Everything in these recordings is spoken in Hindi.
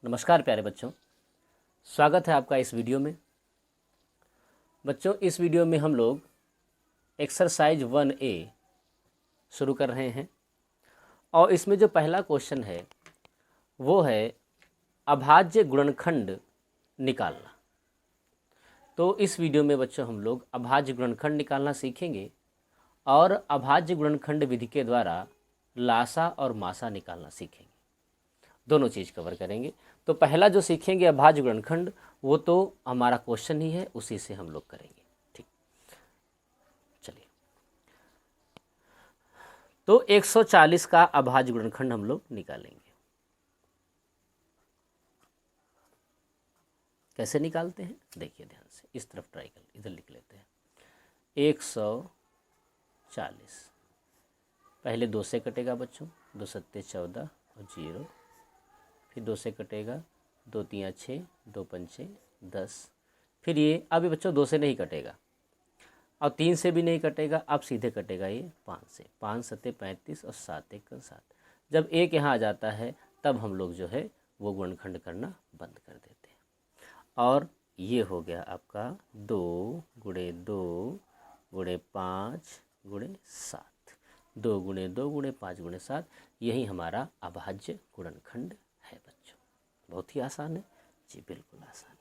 नमस्कार प्यारे बच्चों, स्वागत है आपका इस वीडियो में। बच्चों, इस वीडियो में हम लोग एक्सरसाइज 1A शुरू कर रहे हैं और इसमें जो पहला क्वेश्चन है वो है अभाज्य गुणनखंड निकालना। तो इस वीडियो में बच्चों हम लोग अभाज्य गुणनखंड निकालना सीखेंगे और अभाज्य गुणनखंड विधि के द्वारा लासा और मासा निकालना सीखेंगे। दोनों चीज़ कवर करेंगे। तो पहला जो सीखेंगे अभाज्य गुणनखंड, वो तो हमारा क्वेश्चन ही है, उसी से हम लोग करेंगे। ठीक, चलिए। तो 140 का अभाज्य गुणनखंड हम लोग निकालेंगे। कैसे निकालते हैं देखिए ध्यान से, इस तरफ ट्राई कर, इधर लिख लेते हैं। 140 पहले 2 से कटेगा बच्चों, 2 सत्ते 14 और 0, फिर 2 से कटेगा, 2 तियाँ 6, 2 पंचे 10, फिर ये अभी बच्चों 2 से नहीं कटेगा और 3 से भी नहीं कटेगा, अब सीधे कटेगा ये 5 से। 5 सत्ते 35 और 7 एक 7। जब एक यहाँ आ जाता है तब हम लोग जो है वो गुणनखंड करना बंद कर देते हैं और ये हो गया आपका 2 गुणे 2 गुणे 5 गुणे 7, 2 गुणे 2 गुणे 5 गुणे 7, यही हमारा अभाज्य गुणनखंड है बच्चों। बहुत ही आसान है जी, बिल्कुल आसान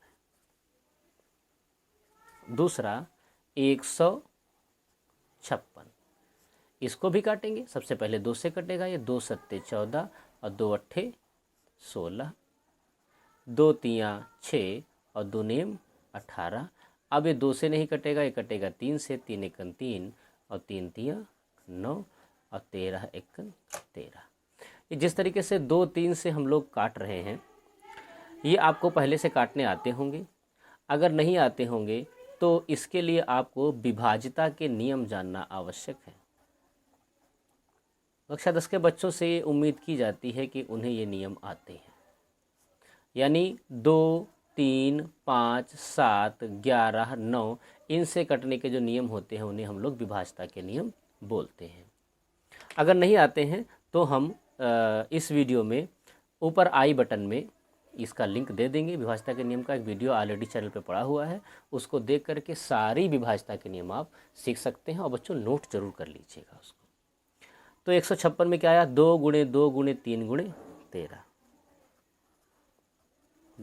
है। दूसरा 156, इसको भी काटेंगे। सबसे पहले 2 से कटेगा, ये 2 सत्ते 14 और 2 अट्ठे 16, 2 तियाँ 6 और 2 नेम 18। अब ये 2 से नहीं कटेगा, ये कटेगा 3 से, 3 एकन 3 और 3 तियाँ 9 और 13 एकन 13। ये जिस तरीके से 2 3 से हम लोग काट रहे हैं, ये आपको पहले से काटने आते होंगे। अगर नहीं आते होंगे तो इसके लिए आपको विभाज्यता के नियम जानना आवश्यक है। कक्षा 10 के बच्चों से ये उम्मीद की जाती है कि उन्हें ये नियम आते हैं, यानी 2 3 5 7 11 9 इनसे कटने के जो नियम होते हैं उन्हें हम लोग विभाज्यता के नियम बोलते हैं। अगर नहीं आते हैं तो हम इस वीडियो में ऊपर आई बटन में इसका लिंक दे देंगे। विभाज्यता के नियम का एक वीडियो ऑलरेडी चैनल पे पड़ा हुआ है, उसको देख करके सारी विभाज्यता के नियम आप सीख सकते हैं और बच्चों नोट जरूर कर लीजिएगा उसको। तो 156 में क्या आया, 2 गुणे 2 गुणे 3 गुणे 13,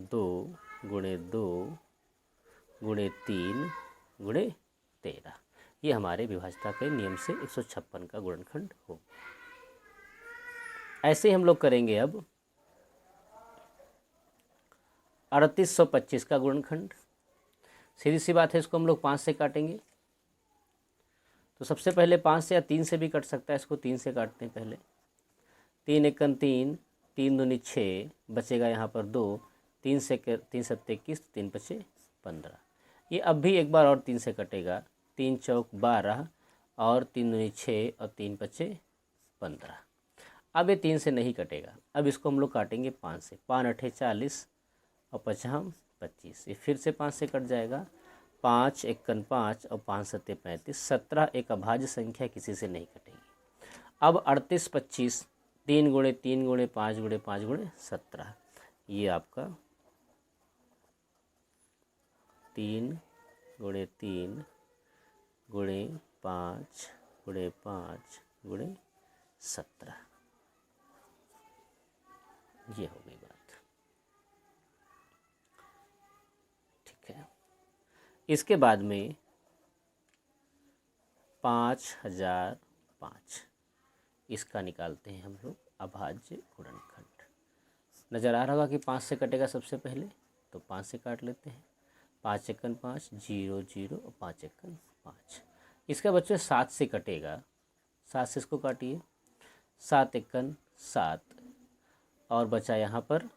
2 गुणे 2 गुणे 3 गुणे 13, ये हमारे विभाज्यता के नियम से 156 का गुणनखंड हो। ऐसे हम लोग करेंगे अब 3825 का गुणनखंड। सीधी सी बात है, इसको हम लोग 5 से काटेंगे। तो सबसे पहले 5 से या 3 से भी कट सकता है, इसको 3 से काटते हैं पहले। 3 एकन 3, 3 दूनी 6, बचेगा यहाँ पर 2, 3 से 3 सत्ते 21, 3 पचे 15। ये अब भी एक बार और 3 से कटेगा, 3 चौक 12 और 3 दूनी 6 और 3 पचे 15। अब ये 3 से नहीं कटेगा, अब इसको हम लोग काटेंगे 5 से। 5 अठे 40 और 5 25, ये फिर से 5 से कट जाएगा। 5 एकन 5 और 5 सत्ते 35, 17 एक अभाज्य संख्या किसी से नहीं कटेगी। अब 3825, 3 गुणे 3 गुणे 5 गुणे 5 गुणे 17, ये आपका 3 गुणे 3 गुणे 5 गुणे 5 गुणे 17, ये हो गई बात। ठीक है, इसके बाद में 5005, इसका निकालते हैं हम लोग अभाज्य गुणनखंड। नज़र आ रहा होगा कि 5 से कटेगा सबसे पहले, तो 5 से काट लेते हैं। 5 एकन 5 0 0 और 5 एकन 5। इसका बच्चे 7 से कटेगा, 7 से इसको काटिए। 7 एकन 7 और बचा यहाँ पर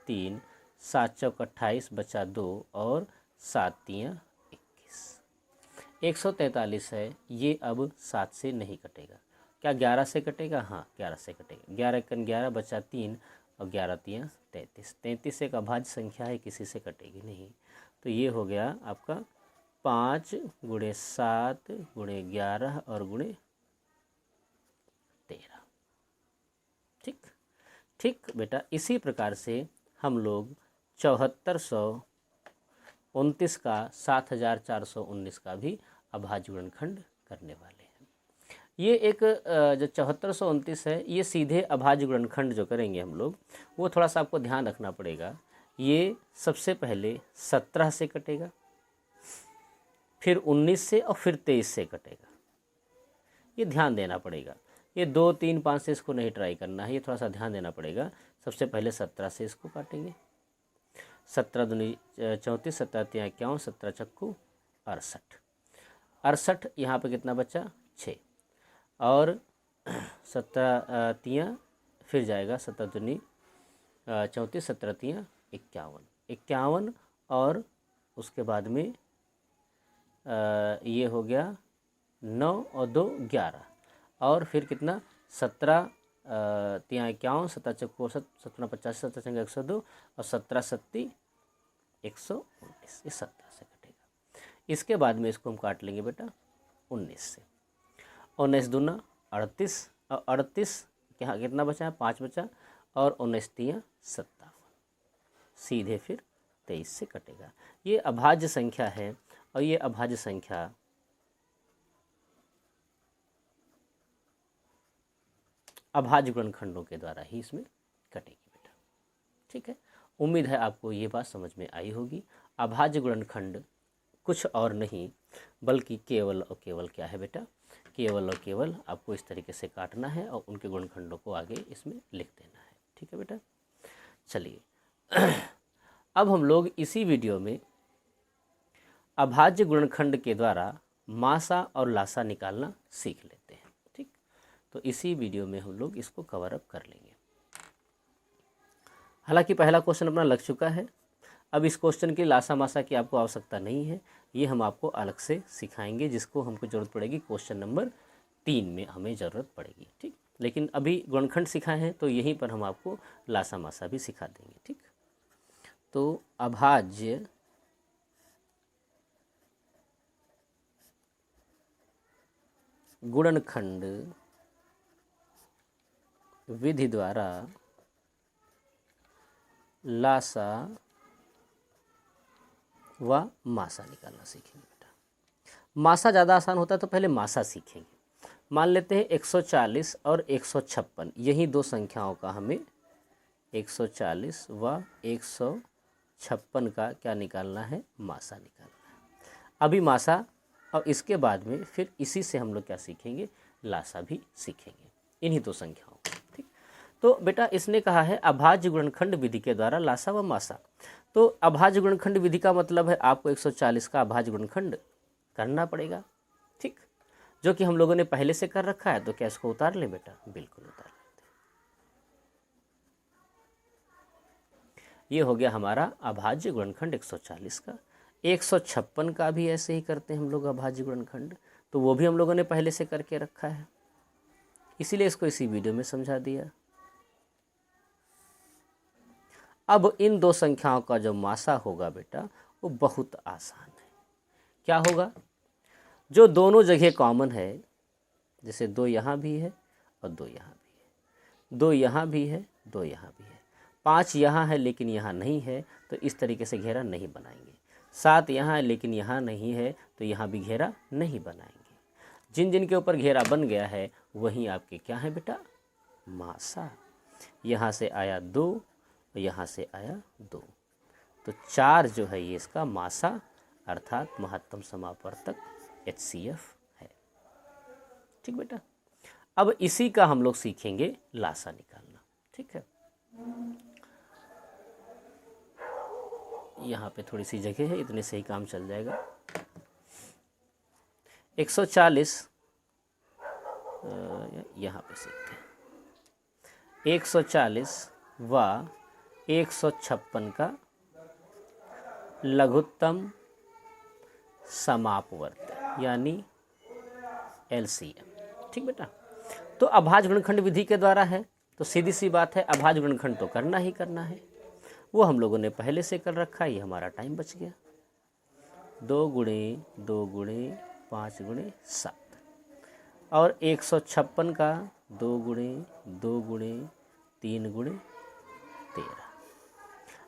3, 7 चौक 28 बचा 2 और 7 तियाँ 21। 143 है, ये अब 7 से नहीं कटेगा। क्या 11 से कटेगा? हाँ 11 से कटेगा। 11 एकन 11 बचा 3 और 11 तियाँ 33। 33 एक अभाज्य संख्या है, किसी से कटेगी नहीं। तो ये हो गया आपका 5 गुणे 7 गुणे 11 और गुणे 13। ठीक ठीक बेटा, इसी प्रकार से हम लोग 7429 का 7419 का भी अभाज्य गुणनखंड करने वाले हैं। ये एक जो 7429 है ये सीधे अभाज्य गुणनखंड जो करेंगे हम लोग, वो थोड़ा सा आपको ध्यान रखना पड़ेगा। ये सबसे पहले 17 से कटेगा, फिर 19 से और फिर 23 से कटेगा। ये ध्यान देना पड़ेगा। ये 2, 3, 5 से इसको नहीं ट्राई करना है, ये थोड़ा सा ध्यान देना पड़ेगा। सबसे पहले 17 से इसको काटेंगे। 17 दूनी 34, 17 तियाँ 51, 17 चक्कू 68। 68 यहाँ पे कितना बचा? 6। और 17 तियाँ फिर जाएगा 17 दूनी 34, 17 तियाँ 51। 51 और उसके बाद में ये हो गया 9 और 2 11। और फिर कितना? 17 तियाँ 51, 17 चक्कू 17 50, 17 चंगा 102 और 17 सत्ती 119। ये 17 से कटेगा। इसके बाद में इसको हम काट लेंगे बेटा 19 से। 19 दूना 38 और 38 यहाँ कितना बचा है? 5 बचा। और 19 तियाँ 57। सीधे फिर 23 से कटेगा। ये अभाज्य संख्या है और ये अभाज्य संख्या अभाज्य गुणनखंडों के द्वारा ही इसमें कटेगी बेटा। ठीक है, उम्मीद है आपको ये बात समझ में आई होगी। अभाज्य गुणनखंड कुछ और नहीं बल्कि केवल और केवल क्या है बेटा? केवल और केवल आपको इस तरीके से काटना है और उनके गुणनखंडों को आगे इसमें लिख देना है। ठीक है बेटा, चलिए अब हम लोग इसी वीडियो में अभाज्य गुणनखंड के द्वारा मासा और लासा निकालना सीख लेते हैं। ठीक, तो इसी वीडियो में हम लोग इसको कवर अप कर लेंगे। हालांकि पहला क्वेश्चन अपना लग चुका है। अब इस क्वेश्चन की लासा मासा की आपको आवश्यकता नहीं है, ये हम आपको अलग से सिखाएंगे, जिसको हमको ज़रूरत पड़ेगी क्वेश्चन नंबर 3 में हमें ज़रूरत पड़ेगी। ठीक, लेकिन अभी गुणनखंड सिखाए हैं तो यहीं पर हम आपको लासा मासा भी सिखा देंगे। ठीक, तो अभाज्य गुणनखंड विधि द्वारा लासा व मासा निकालना सीखेंगे बेटा। मासा ज़्यादा आसान होता है तो पहले मासा सीखेंगे। मान लेते हैं 140 और 156, यही दो संख्याओं का हमें 140 व 156 का क्या निकालना है? मासा निकालना है। अभी मासा और इसके बाद में फिर इसी से हम लोग क्या सीखेंगे? लासा भी सीखेंगे, इन्हीं दो संख्याओं को। ठीक, तो बेटा इसने कहा है अभाज्य गुणनखंड विधि के द्वारा लासा व मासा। तो अभाज्य गुणनखंड विधि का मतलब है आपको 140 का अभाज्य गुणनखंड करना पड़ेगा। ठीक, जो कि हम लोगों ने पहले से कर रखा है। तो क्या इसको उतार लें बेटा? बिल्कुल उतार लेते हैं। ये हो गया हमारा अभाज्य गुणनखंड 140 का। 156 का भी ऐसे ही करते हैं हम लोग अभाज्य गुणनखंड, तो वो भी हम लोगों ने पहले से करके रखा है, इसीलिए इसको इसी वीडियो में समझा दिया। अब इन दो संख्याओं का जो मासा होगा बेटा वो बहुत आसान है। क्या होगा? जो दोनों जगह कॉमन है, जैसे 2 यहाँ भी है और 2 यहाँ भी है, 2 यहाँ भी है, 2 यहाँ भी है, 5 यहाँ है लेकिन यहाँ नहीं है, तो इस तरीके से घेरा नहीं बनाएंगे। 7 यहाँ है लेकिन यहाँ नहीं है, तो यहाँ भी घेरा नहीं बनाएंगे। जिन जिन के ऊपर घेरा बन गया है वहीं आपके क्या है बेटा? मासा। यहाँ से आया 2 और यहाँ से आया 2, तो 4 जो है ये इसका मासा अर्थात महत्तम समापवर्तक HCF है। ठीक बेटा, अब इसी का हम लोग सीखेंगे लासा निकालना। ठीक है, यहाँ पे थोड़ी सी जगह है, इतने से ही काम चल जाएगा। 140 यहाँ पे सीखते हैं। 140 व 156 का लघुत्तम समापवर्तक यानी LCM। ठीक बेटा, तो अभाज्य गुणनखंड विधि के द्वारा है, तो सीधी सी बात है अभाज्य गुणनखंड तो करना ही करना है। वो हम लोगों ने पहले से कर रखा है, ये हमारा टाइम बच गया। 2 गुणे 2 गुणे 5 गुणे 7 और 156 का 2 गुणे 2 गुणे 3 गुणे 13।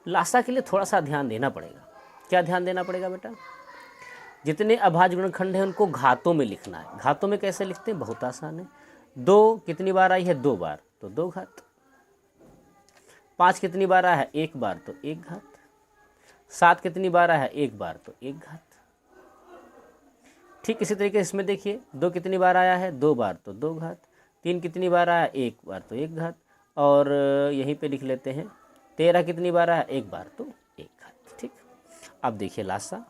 लासा के लिए थोड़ा सा ध्यान देना पड़ेगा। क्या ध्यान देना पड़ेगा बेटा? जितने अभाज्य गुणनखंड हैं उनको घातों में लिखना है। घातों में कैसे लिखते हैं? बहुत आसान है। 2 कितनी बार आई है? 2 बार, तो 2 घात। 5 कितनी बार आया है? 1 बार, तो 1 घात। 7 कितनी बार आया है? 1 बार, तो 1 घात। ठीक इसी तरीके से इसमें देखिए, 2 कितनी बार आया है? 2 बार, तो 2 घात। 3 कितनी बार आया? 1 बार, तो 1 घात। और यहीं पे लिख लेते हैं 13 कितनी बार आया? 1 बार, तो 1 घात। ठीक, अब देखिए लासा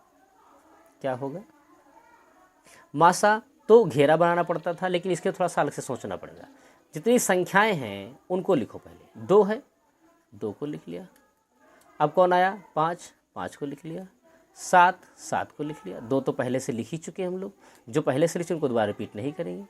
क्या होगा। मासा तो घेरा बनाना पड़ता था, लेकिन इसके थोड़ा सा अलग से सोचना पड़ेगा। जितनी संख्याएं हैं उनको लिखो। पहले 2 है, 2 को लिख लिया। अब कौन आया? 5, 5 को लिख लिया। 7, 7 को लिख लिया। 2 तो पहले से लिख ही चुके हम लोग, जो पहले से लिखे उनको दोबारा रिपीट नहीं करेंगे।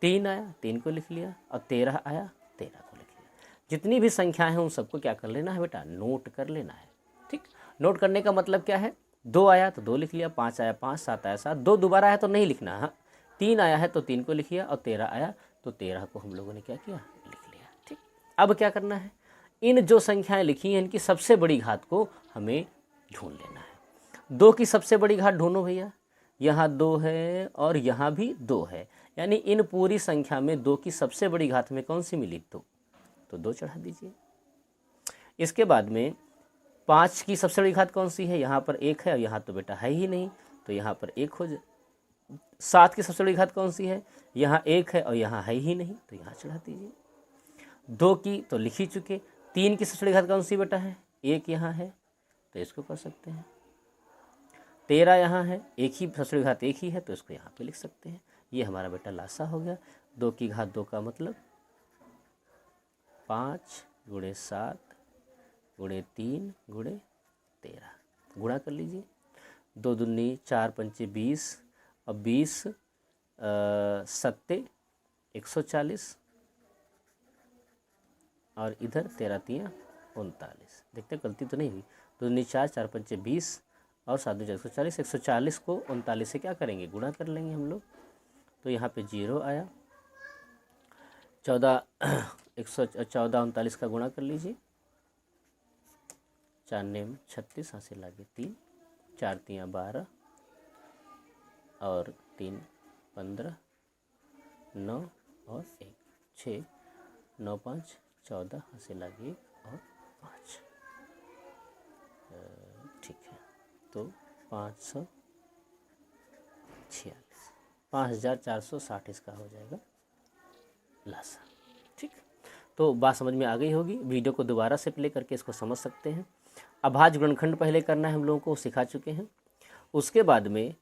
3 आया, 3 को लिख लिया। और 13 आया, 13 को लिख लिया। जितनी भी संख्याएं हैं उन सबको क्या कर लेना है बेटा? नोट कर लेना है। ठीक, नोट करने का मतलब क्या है? 2 आया तो 2 लिख लिया, 5 आया 5, 7 आया 7। 2 दोबारा आया तो नहीं लिखना। हाँ, 3 आया है तो 3 को लिख लिया, और 13 आया तो 13 को हम लोगों ने क्या किया? लिख लिया। ठीक, अब क्या करना है? इन जो संख्याएं लिखी हैं इनकी सबसे बड़ी घात को हमें ढूंढ लेना है। 2 की सबसे बड़ी घात ढूंढो भैया। यहाँ 2 है और यहाँ भी 2 है, यानी इन पूरी संख्या में 2 की सबसे बड़ी घात में कौन सी मिली? 2, तो 2 चढ़ा दीजिए। इसके बाद में 5 की सबसे बड़ी घात कौन सी है? यहाँ पर 1 है और यहाँ तो बेटा है ही नहीं, तो यहाँ पर 1 हो जाए। 7 की सबसे बड़ी घात कौन सी है? यहाँ 1 है और यहाँ है ही नहीं, तो यहाँ चढ़ा दीजिए। 2 की तो लिख ही चुके। 3 की सबसे बड़ी घात कौन सी बेटा है? 1 यहाँ है, तो इसको कर सकते हैं। 13 यहाँ है, 1 ही सबसे बड़ी घात 1 ही है, तो इसको यहाँ पे लिख सकते हैं। ये हमारा बेटा लासा हो गया। 2 की घात 2 का मतलब 5 गुणे 7 गुणे 3 गुणे 13, गुणा कर लीजिए। 2 दूनी 4 पंचे 20, और 20 सत्ते 140, और इधर 13 3 39। देखते गलती तो नहीं हुई। 2 दूनी 4, 4 पंचे 20, और 7 दूनी 140। 140 को 39 से क्या करेंगे? गुणा कर लेंगे हम लोग, तो यहाँ पे 0 आया। 14 39 का गुणा कर लीजिए। 4 नेम 36, हासिल लागे 3, 4 3 12, और 3 15, 9 और 1 6, 9 5 14, हासिल लागे 1 और 5। ठीक है, तो 546, 5460 इसका हो जाएगा लासा। ठीक, तो बात समझ में आ गई होगी। वीडियो को दोबारा से प्ले करके इसको समझ सकते हैं। अभाज्य गुणनखंड पहले करना है, हम लोगों को सिखा चुके हैं। उसके बाद में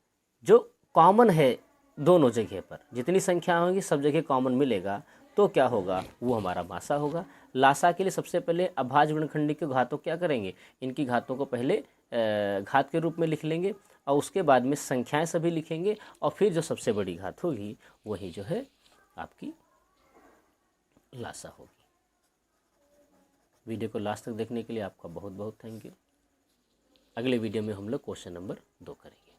जो कॉमन है दोनों जगह पर, जितनी संख्या होगी सब जगह कॉमन मिलेगा, तो क्या होगा? वो हमारा मासा होगा। लासा के लिए सबसे पहले अभाज्य गुणनखंड की घातों क्या करेंगे? इनकी घातों को पहले घात के रूप में लिख लेंगे, और उसके बाद में संख्याएं सभी लिखेंगे, और फिर जो सबसे बड़ी घात होगी वही जो है आपकी लासा होगी। वीडियो को लास्ट तक देखने के लिए आपका बहुत बहुत थैंक यू। अगले वीडियो में हम लोग क्वेश्चन नंबर 2 करेंगे।